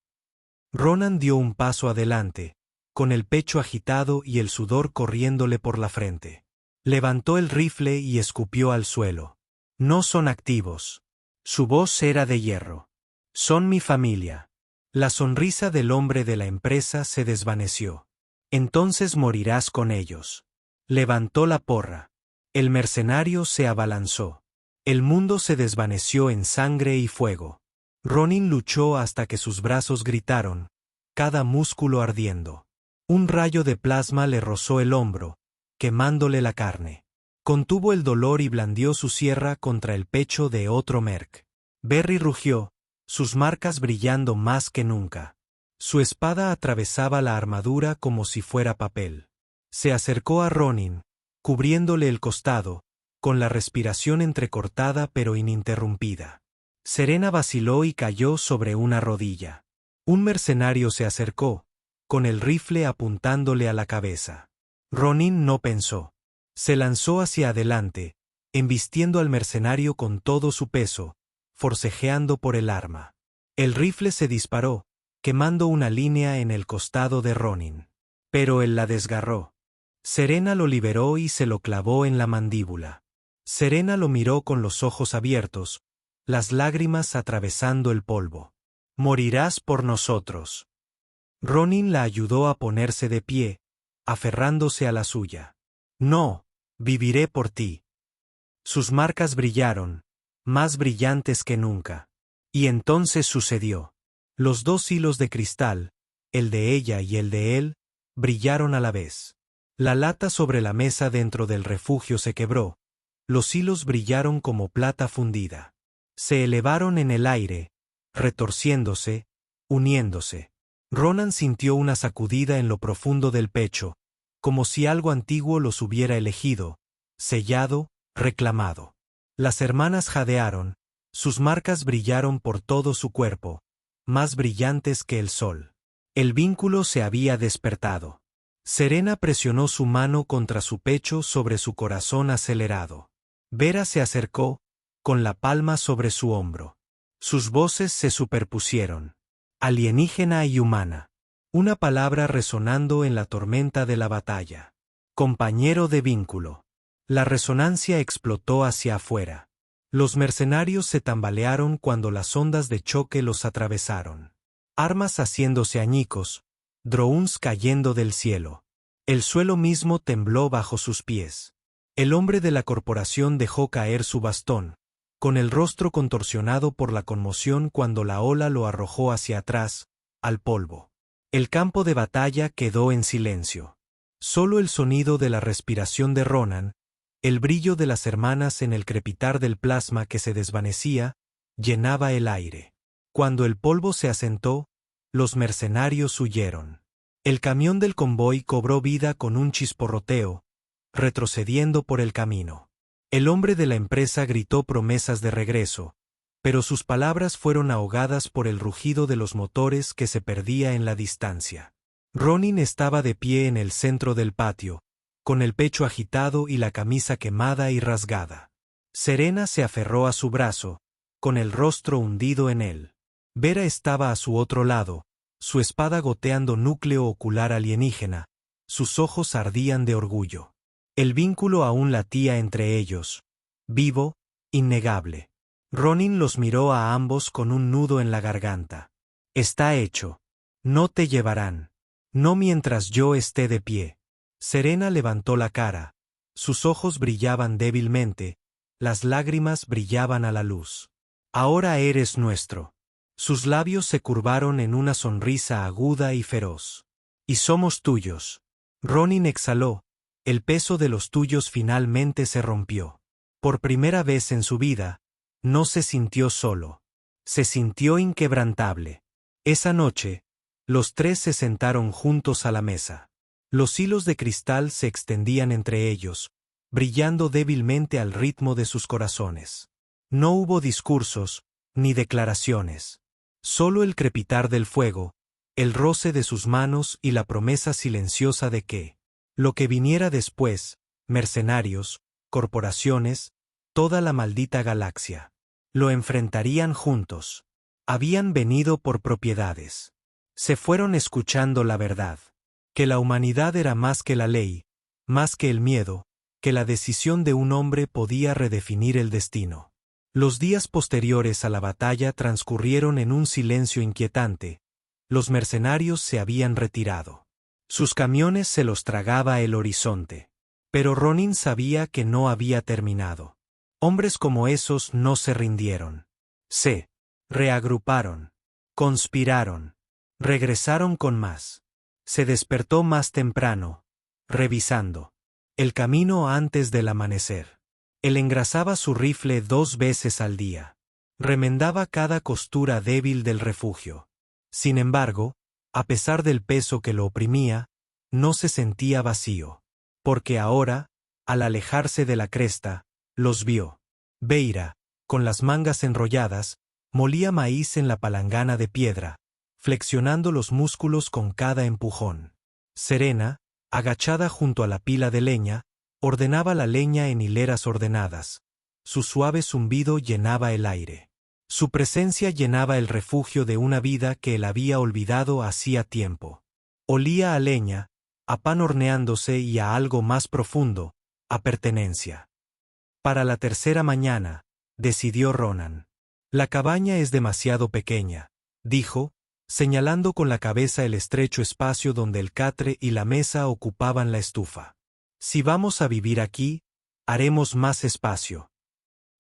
Ronan dio un paso adelante, con el pecho agitado y el sudor corriéndole por la frente. Levantó el rifle y escupió al suelo. No son activos. Su voz era de hierro. Son mi familia. La sonrisa del hombre de la empresa se desvaneció. Entonces morirás con ellos. Levantó la porra. El mercenario se abalanzó. El mundo se desvaneció en sangre y fuego. Ronin luchó hasta que sus brazos gritaron, cada músculo ardiendo. Un rayo de plasma le rozó el hombro, quemándole la carne. Contuvo el dolor y blandió su sierra contra el pecho de otro merc. Berry rugió, sus marcas brillando más que nunca. Su espada atravesaba la armadura como si fuera papel. Se acercó a Ronin, cubriéndole el costado, con la respiración entrecortada pero ininterrumpida. Serena vaciló y cayó sobre una rodilla. Un mercenario se acercó, con el rifle apuntándole a la cabeza. Ronin no pensó. Se lanzó hacia adelante, embistiendo al mercenario con todo su peso, forcejeando por el arma. El rifle se disparó, quemando una línea en el costado de Ronin. Pero él la desgarró. Serena lo liberó y se lo clavó en la mandíbula. Serena lo miró con los ojos abiertos, las lágrimas atravesando el polvo. Morirás por nosotros. Ronin la ayudó a ponerse de pie, aferrándose a la suya. No, viviré por ti. Sus marcas brillaron, más brillantes que nunca. Y entonces sucedió. Los dos hilos de cristal, el de ella y el de él, brillaron a la vez. La lata sobre la mesa dentro del refugio se quebró. Los hilos brillaron como plata fundida. Se elevaron en el aire, retorciéndose, uniéndose. Ronan sintió una sacudida en lo profundo del pecho, como si algo antiguo los hubiera elegido, sellado, reclamado. Las hermanas jadearon, sus marcas brillaron por todo su cuerpo, más brillantes que el sol. El vínculo se había despertado. Serena presionó su mano contra su pecho sobre su corazón acelerado. Vera se acercó, con la palma sobre su hombro. Sus voces se superpusieron. Alienígena y humana. Una palabra resonando en la tormenta de la batalla. Compañero de vínculo. La resonancia explotó hacia afuera. Los mercenarios se tambalearon cuando las ondas de choque los atravesaron. Armas haciéndose añicos, drones cayendo del cielo. El suelo mismo tembló bajo sus pies. El hombre de la corporación dejó caer su bastón, con el rostro contorsionado por la conmoción cuando la ola lo arrojó hacia atrás, al polvo. El campo de batalla quedó en silencio. Solo el sonido de la respiración de Ronan, el brillo de las hermanas en el crepitar del plasma que se desvanecía, llenaba el aire. Cuando el polvo se asentó, los mercenarios huyeron. El camión del convoy cobró vida con un chisporroteo, retrocediendo por el camino. El hombre de la empresa gritó promesas de regreso, pero sus palabras fueron ahogadas por el rugido de los motores que se perdía en la distancia. Ronin estaba de pie en el centro del patio, con el pecho agitado y la camisa quemada y rasgada. Serena se aferró a su brazo, con el rostro hundido en él. Vera estaba a su otro lado, su espada goteando núcleo ocular alienígena, sus ojos ardían de orgullo. El vínculo aún latía entre ellos, vivo, innegable. Ronin los miró a ambos con un nudo en la garganta. Está hecho. No te llevarán. No mientras yo esté de pie. Serena levantó la cara. Sus ojos brillaban débilmente, las lágrimas brillaban a la luz. Ahora eres nuestro. Sus labios se curvaron en una sonrisa aguda y feroz. Y somos tuyos. Ronin exhaló. El peso de los tuyos finalmente se rompió. Por primera vez en su vida, no se sintió solo. Se sintió inquebrantable. Esa noche, los tres se sentaron juntos a la mesa. Los hilos de cristal se extendían entre ellos, brillando débilmente al ritmo de sus corazones. No hubo discursos, ni declaraciones. Solo el crepitar del fuego, el roce de sus manos y la promesa silenciosa de que, lo que viniera después, mercenarios, corporaciones, toda la maldita galaxia. Lo enfrentarían juntos. Habían venido por propiedades. Se fueron escuchando la verdad. Que la humanidad era más que la ley, más que el miedo, que la decisión de un hombre podía redefinir el destino. Los días posteriores a la batalla transcurrieron en un silencio inquietante. Los mercenarios se habían retirado. Sus camiones se los tragaba el horizonte. Pero Ronin sabía que no había terminado. Hombres como esos no se rindieron. Se reagruparon. Conspiraron. Regresaron con más. Se despertó más temprano, revisando el camino antes del amanecer. Él engrasaba su rifle 2 veces al día. Remendaba cada costura débil del refugio. Sin embargo, a pesar del peso que lo oprimía, no se sentía vacío. Porque ahora, al alejarse de la cresta, los vio. Beira, con las mangas enrolladas, molía maíz en la palangana de piedra, flexionando los músculos con cada empujón. Serena, agachada junto a la pila de leña, ordenaba la leña en hileras ordenadas. Su suave zumbido llenaba el aire. Su presencia llenaba el refugio de una vida que él había olvidado hacía tiempo. Olía a leña, a pan horneándose y a algo más profundo, a pertenencia. Para la tercera mañana, decidió Ronan. La cabaña es demasiado pequeña, dijo, señalando con la cabeza el estrecho espacio donde el catre y la mesa ocupaban la estufa. Si vamos a vivir aquí, haremos más espacio.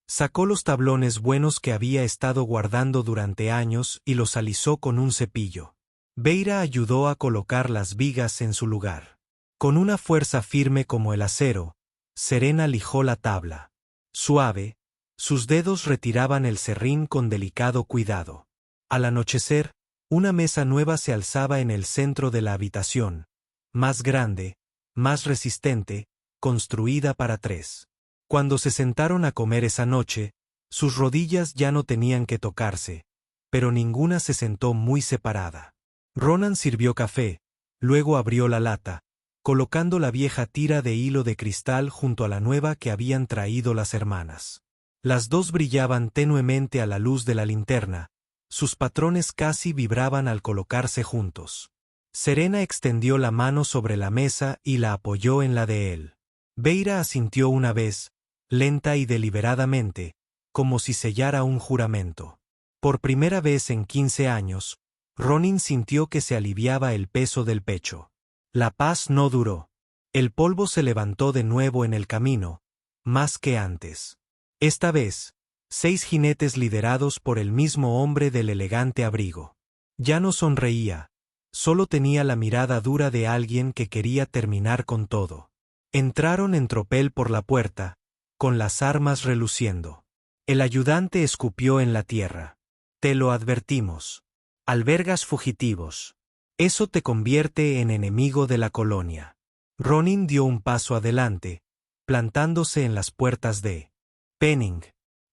Sacó los tablones buenos que había estado guardando durante años y los alisó con un cepillo. Beira ayudó a colocar las vigas en su lugar. Con una fuerza firme como el acero, Serena lijó la tabla. Suave, sus dedos retiraban el serrín con delicado cuidado. Al anochecer, una mesa nueva se alzaba en el centro de la habitación, más grande, más resistente, construida para 3. Cuando se sentaron a comer esa noche, sus rodillas ya no tenían que tocarse, pero ninguna se sentó muy separada. Ronan sirvió café, luego abrió la lata, colocando la vieja tira de hilo de cristal junto a la nueva que habían traído las hermanas. Las dos brillaban tenuemente a la luz de la linterna. Sus patrones casi vibraban al colocarse juntos. Serena extendió la mano sobre la mesa y la apoyó en la de él. Beira asintió una vez, lenta y deliberadamente, como si sellara un juramento. Por primera vez en 15 años, Ronin sintió que se aliviaba el peso del pecho. La paz no duró. El polvo se levantó de nuevo en el camino, más que antes. Esta vez, 6 jinetes liderados por el mismo hombre del elegante abrigo. Ya no sonreía, solo tenía la mirada dura de alguien que quería terminar con todo. Entraron en tropel por la puerta, con las armas reluciendo. El ayudante escupió en la tierra. Te lo advertimos. Albergas fugitivos. Eso te convierte en enemigo de la colonia. Ronin dio un paso adelante, plantándose en las puertas de Penning.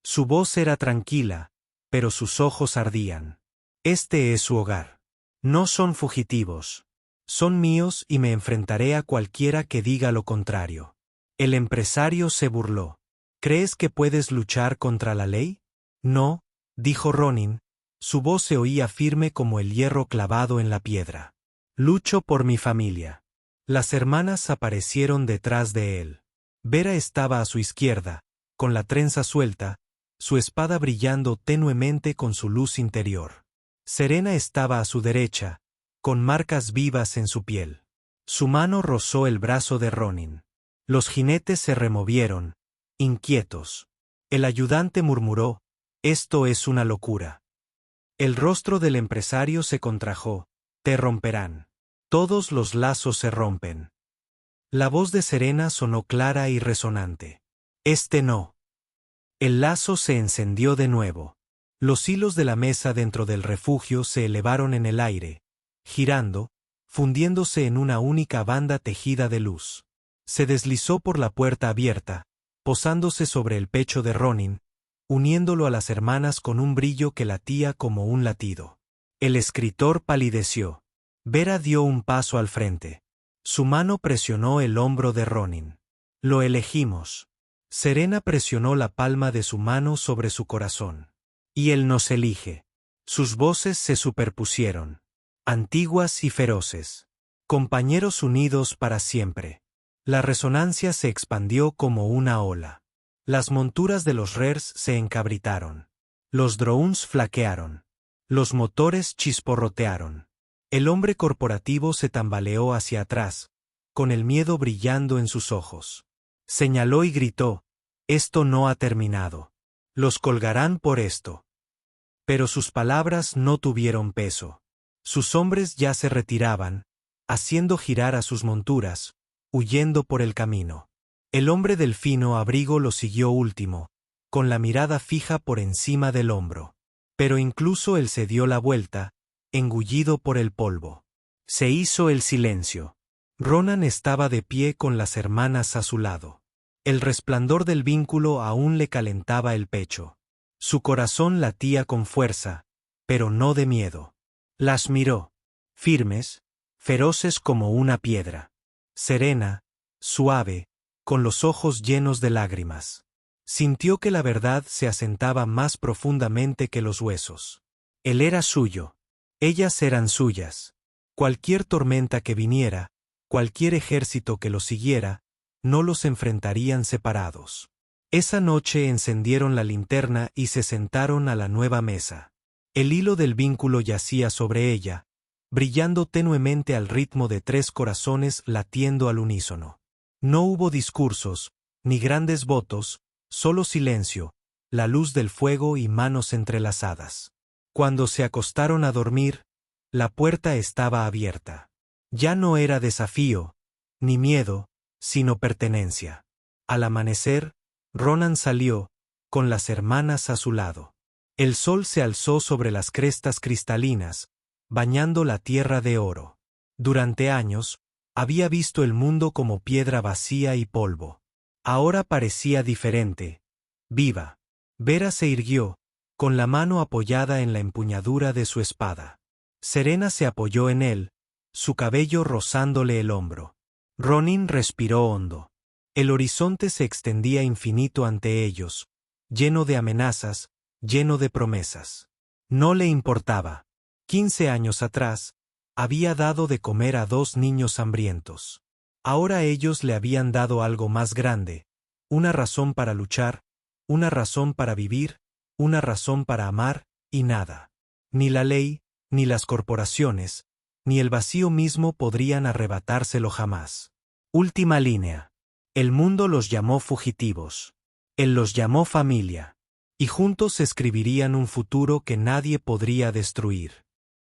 Su voz era tranquila, pero sus ojos ardían. Este es su hogar. No son fugitivos. Son míos y me enfrentaré a cualquiera que diga lo contrario. El empresario se burló. ¿Crees que puedes luchar contra la ley? No, dijo Ronin. Su voz se oía firme como el hierro clavado en la piedra. Lucho por mi familia. Las hermanas aparecieron detrás de él. Vera estaba a su izquierda, con la trenza suelta, su espada brillando tenuemente con su luz interior. Serena estaba a su derecha, con marcas vivas en su piel. Su mano rozó el brazo de Ronin. Los jinetes se removieron, inquietos. El ayudante murmuró, «Esto es una locura». El rostro del empresario se contrajo, «Te romperán. Todos los lazos se rompen». La voz de Serena sonó clara y resonante. «Este no». El lazo se encendió de nuevo. Los hilos de la mesa dentro del refugio se elevaron en el aire, girando, fundiéndose en una única banda tejida de luz. Se deslizó por la puerta abierta, posándose sobre el pecho de Ronin, uniéndolo a las hermanas con un brillo que latía como un latido. El escritor palideció. Vera dio un paso al frente. Su mano presionó el hombro de Ronin. Lo elegimos. Serena presionó la palma de su mano sobre su corazón. Y él nos elige. Sus voces se superpusieron. Antiguas y feroces. Compañeros unidos para siempre. La resonancia se expandió como una ola. Las monturas de los Rers se encabritaron. Los drones flaquearon. Los motores chisporrotearon. El hombre corporativo se tambaleó hacia atrás, con el miedo brillando en sus ojos. Señaló y gritó: «Esto no ha terminado. Los colgarán por esto». Pero sus palabras no tuvieron peso. Sus hombres ya se retiraban, haciendo girar a sus monturas, huyendo por el camino. El hombre del fino abrigo lo siguió último, con la mirada fija por encima del hombro. Pero incluso él se dio la vuelta, engullido por el polvo. Se hizo el silencio. Ronan estaba de pie con las hermanas a su lado. El resplandor del vínculo aún le calentaba el pecho. Su corazón latía con fuerza, pero no de miedo. Las miró, firmes, feroces como una piedra. Serena, suave, con los ojos llenos de lágrimas. Sintió que la verdad se asentaba más profundamente que los huesos. Él era suyo. Ellas eran suyas. Cualquier tormenta que viniera, cualquier ejército que los siguiera, no los enfrentarían separados. Esa noche encendieron la linterna y se sentaron a la nueva mesa. El hilo del vínculo yacía sobre ella, brillando tenuemente al ritmo de 3 corazones latiendo al unísono. No hubo discursos, ni grandes votos, solo silencio, la luz del fuego y manos entrelazadas. Cuando se acostaron a dormir, la puerta estaba abierta. Ya no era desafío, ni miedo, sino pertenencia. Al amanecer, Ronan salió, con las hermanas a su lado. El sol se alzó sobre las crestas cristalinas, bañando la tierra de oro. Durante años, había visto el mundo como piedra vacía y polvo. Ahora parecía diferente, viva. Vera se irguió, con la mano apoyada en la empuñadura de su espada. Serena se apoyó en él, su cabello rozándole el hombro. Ronin respiró hondo. El horizonte se extendía infinito ante ellos, lleno de amenazas, lleno de promesas. No le importaba. 15 años atrás, había dado de comer a 2 niños hambrientos. Ahora ellos le habían dado algo más grande, una razón para luchar, una razón para vivir, una razón para amar, y nada. Ni la ley, ni las corporaciones, ni el vacío mismo podrían arrebatárselo jamás. Última línea. El mundo los llamó fugitivos. Él los llamó familia. Y juntos escribirían un futuro que nadie podría destruir.